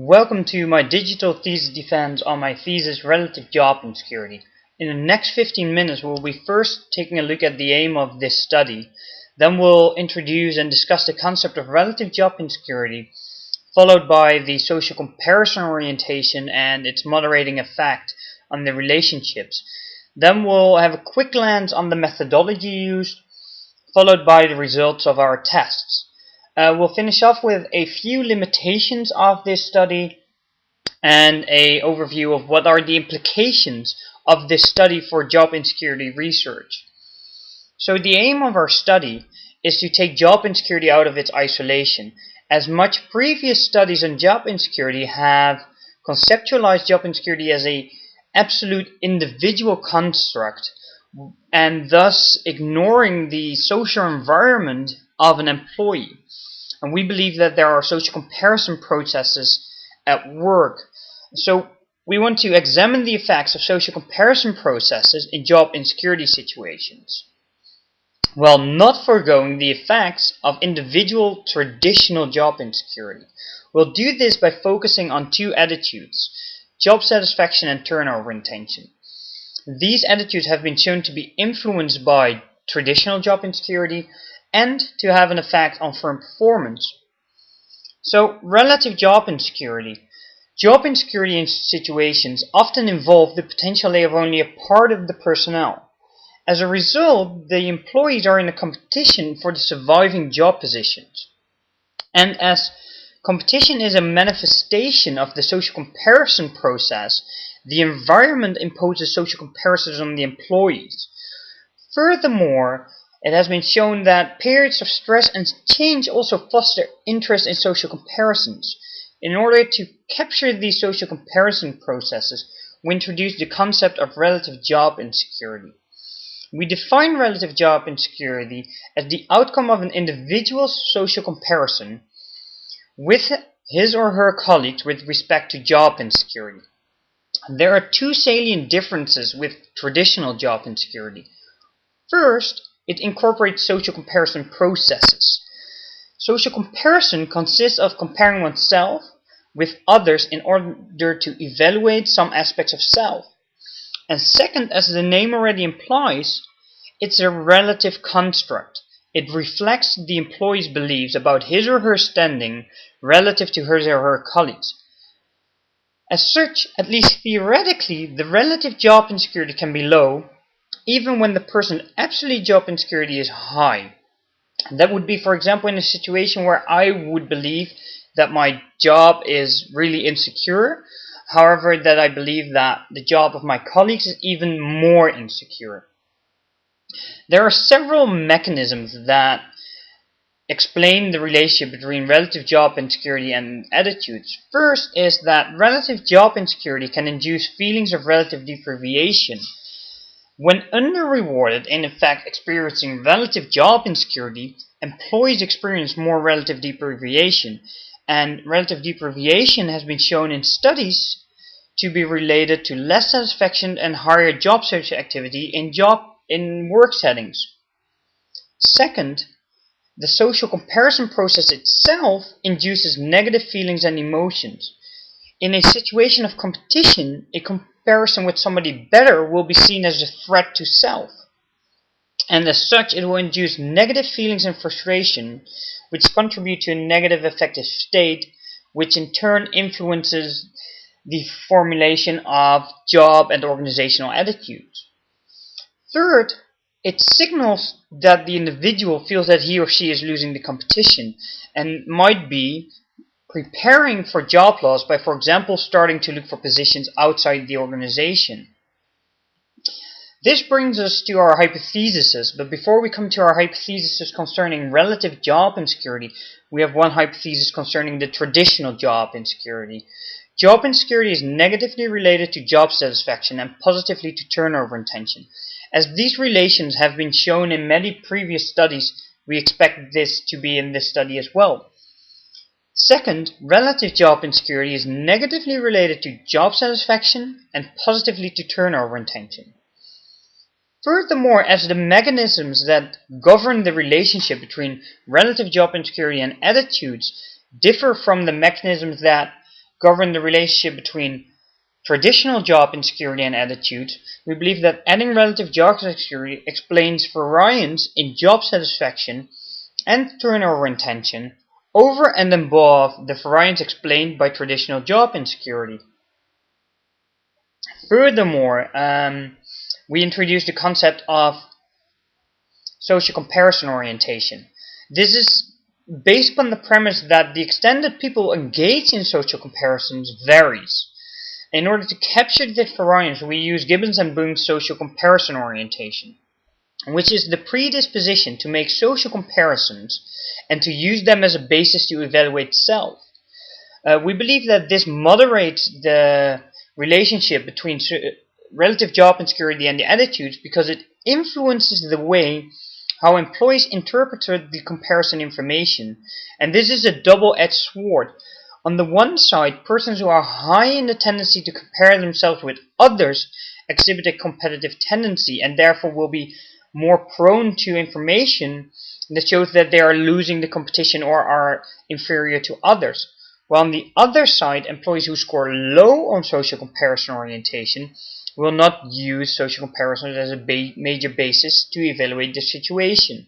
Welcome to my digital thesis defense on my thesis Relative Job Insecurity. In the next 15 minutes we'll be first taking a look at the aim of this study, then we'll introduce and discuss the concept of relative job insecurity, followed by the social comparison orientation and its moderating effect on the relationships. Then we'll have a quick glance on the methodology used, followed by the results of our tests. We'll finish off with a few limitations of this study and an overview of what are the implications of this study for job insecurity research. So the aim of our study is to take job insecurity out of its isolation, as much previous studies on job insecurity have conceptualized job insecurity as an absolute individual construct and thus ignoring the social environment of an employee. And we believe that there are social comparison processes at work. So we want to examine the effects of social comparison processes in job insecurity situations, while not foregoing the effects of individual traditional job insecurity. We'll do this by focusing on two attitudes: job satisfaction and turnover intention. These attitudes have been shown to be influenced by traditional job insecurity and to have an effect on firm performance. So, relative job insecurity. Job insecurity in situations often involve the potential layoff of only a part of the personnel. As a result, the employees are in a competition for the surviving job positions. And as competition is a manifestation of the social comparison process, the environment imposes social comparisons on the employees. Furthermore, it has been shown that periods of stress and change also foster interest in social comparisons. In order to capture these social comparison processes, we introduce the concept of relative job insecurity. We define relative job insecurity as the outcome of an individual's social comparison with his or her colleagues with respect to job insecurity. There are two salient differences with traditional job insecurity. First, it incorporates social comparison processes. Social comparison consists of comparing oneself with others in order to evaluate some aspects of self. And second, as the name already implies, it's a relative construct. It reflects the employee's beliefs about his or her standing relative to his or her colleagues. As such, at least theoretically, the relative job insecurity can be low, even when the person's absolute job insecurity is high. That would be, for example, in a situation where I would believe that my job is really insecure, however, that I believe that the job of my colleagues is even more insecure. There are several mechanisms that explain the relationship between relative job insecurity and attitudes. First is that relative job insecurity can induce feelings of relative deprivation. When under-rewarded and in fact experiencing relative job insecurity, employees experience more relative deprivation, and relative deprivation has been shown in studies to be related to less satisfaction and higher job search activity in work settings. Second, the social comparison process itself induces negative feelings and emotions. In a situation of competition, a comparison with somebody better will be seen as a threat to self. And as such, it will induce negative feelings and frustration, which contribute to a negative affective state, which in turn influences the formulation of job and organizational attitudes. Third, it signals that the individual feels that he or she is losing the competition and might be preparing for job loss by, for example, starting to look for positions outside the organization. This brings us to our hypotheses, but before we come to our hypothesis concerning relative job insecurity, we have one hypothesis concerning the traditional job insecurity. Job insecurity is negatively related to job satisfaction and positively to turnover intention. As these relations have been shown in many previous studies, we expect this to be in this study as well. Second, relative job insecurity is negatively related to job satisfaction and positively to turnover intention. Furthermore, as the mechanisms that govern the relationship between relative job insecurity and attitudes differ from the mechanisms that govern the relationship between traditional job insecurity and attitude, we believe that adding relative job insecurity explains variance in job satisfaction and turnover intention over and above the variance explained by traditional job insecurity. Furthermore, we introduced the concept of social comparison orientation. This is based upon the premise that the extent that people engage in social comparisons varies. In order to capture this variance, we use Gibbons and Boom's social comparison orientation, which is the predisposition to make social comparisons and to use them as a basis to evaluate self. We believe that this moderates the relationship between relative job insecurity and the attitudes because it influences the way how employees interpret the comparison information, and this is a double-edged sword. On the one side, persons who are high in the tendency to compare themselves with others exhibit a competitive tendency and therefore will be more prone to information that shows that they are losing the competition or are inferior to others. While on the other side, employees who score low on social comparison orientation will not use social comparisons as a major basis to evaluate the situation.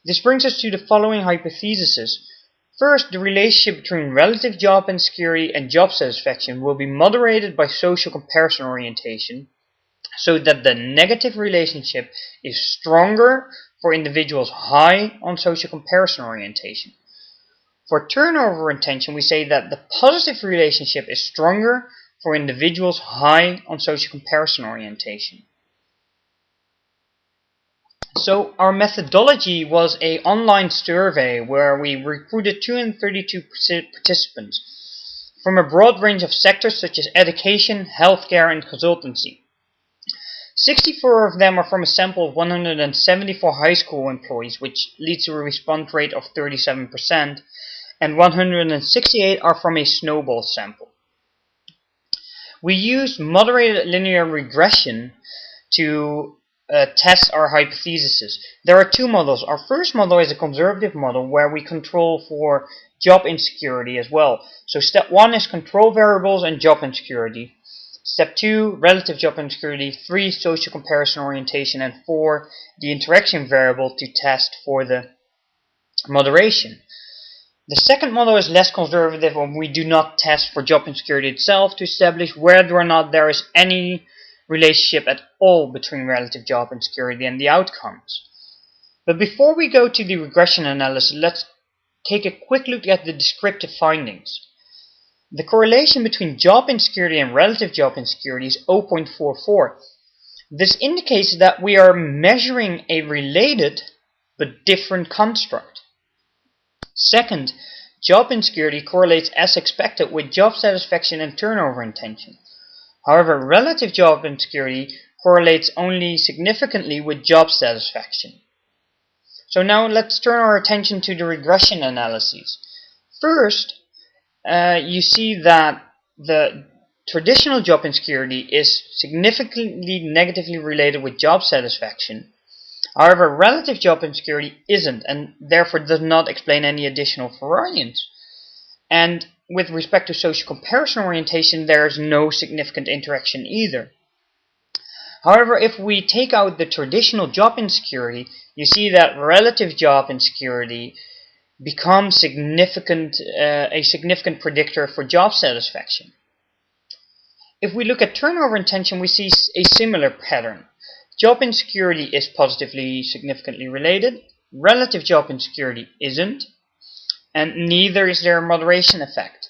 This brings us to the following hypotheses. First, the relationship between relative job insecurity and job satisfaction will be moderated by social comparison orientation, so that the negative relationship is stronger for individuals high on social comparison orientation. For turnover intention, we say that the positive relationship is stronger for individuals high on social comparison orientation. So our methodology was an online survey where we recruited 232 participants from a broad range of sectors such as education, healthcare, and consultancy. 64 of them are from a sample of 174 high school employees, which leads to a response rate of 37%, and 168 are from a snowball sample. We used moderated linear regression to test our hypotheses. There are two models. Our first model is a conservative model where we control for job insecurity as well. So step 1 is control variables and job insecurity. Step 2, relative job insecurity. 3, social comparison orientation. And 4, the interaction variable to test for the moderation. The second model is less conservative, and we do not test for job insecurity itself to establish whether or not there is any relationship at all between relative job insecurity and the outcomes. But before we go to the regression analysis, let's take a quick look at the descriptive findings. The correlation between job insecurity and relative job insecurity is 0.44. This indicates that we are measuring a related but different construct. Second, job insecurity correlates as expected with job satisfaction and turnover intention. However, relative job insecurity correlates only significantly with job satisfaction. So now let's turn our attention to the regression analyses. First, you see that the traditional job insecurity is significantly negatively related with job satisfaction. However, relative job insecurity isn't, and therefore does not explain any additional variance. And with respect to social comparison orientation, there is no significant interaction either. However, if we take out the traditional job insecurity, you see that relative job insecurity becomes a significant predictor for job satisfaction. If we look at turnover intention, we see a similar pattern. Job insecurity is positively significantly related, relative job insecurity isn't, and neither is there a moderation effect.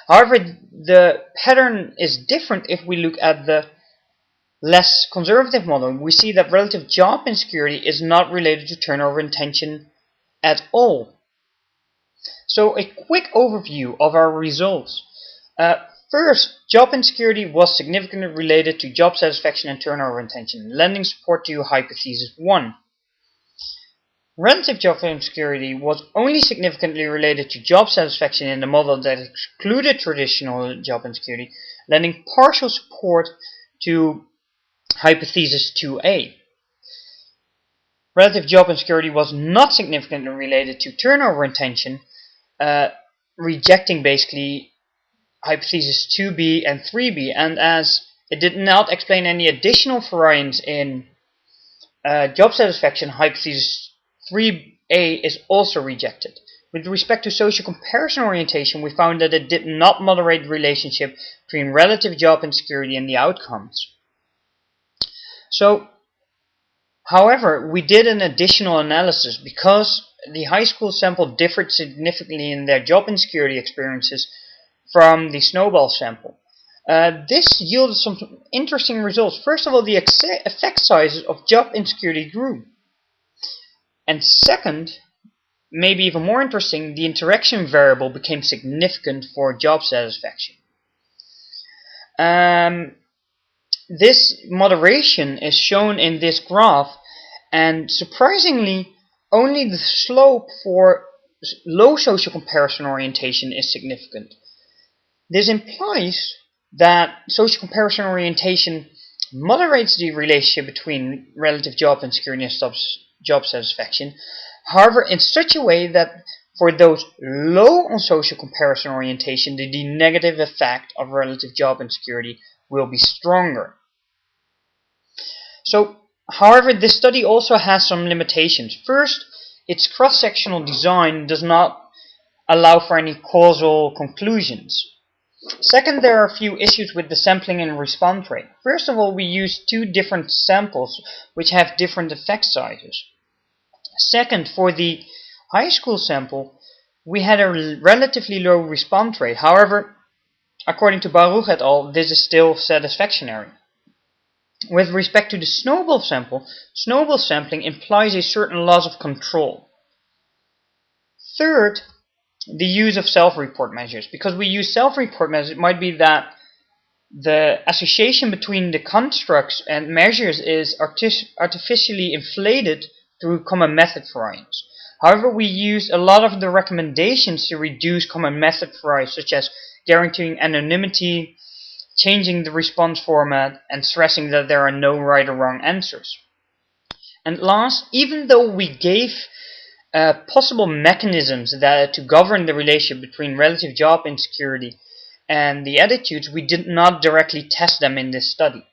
However, the pattern is different if we look at the less conservative model. We see that relative job insecurity is not related to turnover intention at all. So a quick overview of our results. First, job insecurity was significantly related to job satisfaction and turnover intention, lending support to hypothesis 1. Relative job insecurity was only significantly related to job satisfaction in the model that excluded traditional job insecurity, lending partial support to hypothesis 2a. Relative job insecurity was not significantly related to turnover intention, rejecting basically hypothesis 2b and 3b, and as it did not explain any additional variance in job satisfaction, hypothesis 3a is also rejected. With respect to social comparison orientation, we found that it did not moderate the relationship between relative job insecurity and the outcomes. So, however, we did an additional analysis because the high school sample differed significantly in their job insecurity experiences from the snowball sample. This yielded some interesting results. First of all, the effect sizes of job insecurity grew. And second, maybe even more interesting, the interaction variable became significant for job satisfaction. This moderation is shown in this graph, and surprisingly, only the slope for low social comparison orientation is significant. This implies that social comparison orientation moderates the relationship between relative job insecurity and job satisfaction, however in such a way that for those low on social comparison orientation, the negative effect of relative job insecurity will be stronger. So, however, this study also has some limitations. First, its cross-sectional design does not allow for any causal conclusions. Second, there are a few issues with the sampling and response rate. First of all, we used two different samples which have different effect sizes. Second, for the high school sample, we had a relatively low response rate. However, according to Baruch et al., this is still satisfactory. With respect to the snowball sample, snowball sampling implies a certain loss of control. Third, the use of self-report measures. Because we use self-report measures, it might be that the association between the constructs and measures is artificially inflated through common method variance. However, we use a lot of the recommendations to reduce common method variance, such as guaranteeing anonymity, changing the response format, and stressing that there are no right or wrong answers. And last, even though we gave possible mechanisms to govern the relationship between relative job insecurity and the attitudes, we did not directly test them in this study.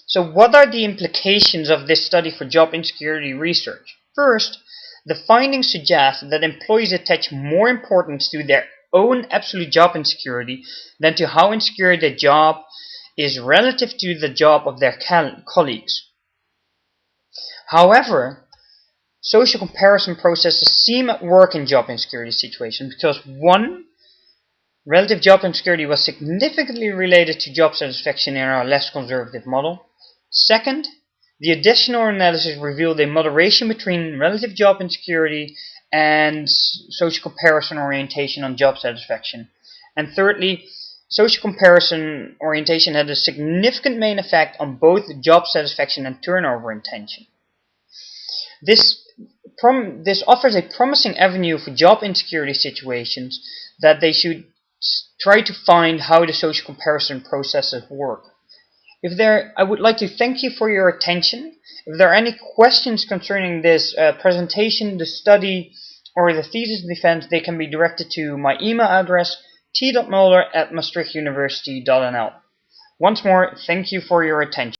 So what are the implications of this study for job insecurity research? First, the findings suggest that employees attach more importance to their own absolute job insecurity than to how insecure the job is relative to the job of their colleagues. However, social comparison processes seem at work in job insecurity situations because 1. Relative job insecurity was significantly related to job satisfaction in our less conservative model. Second, the additional analysis revealed a moderation between relative job insecurity and social comparison orientation on job satisfaction. And thirdly, social comparison orientation had a significant main effect on both job satisfaction and turnover intention. This offers a promising avenue for job insecurity situations that they should try to find how the social comparison processes work. I would like to thank you for your attention. If there are any questions concerning this presentation, the study, or the thesis defense, they can be directed to my email address, t.mulder@maastrichtuniversity.nl. Once more, thank you for your attention.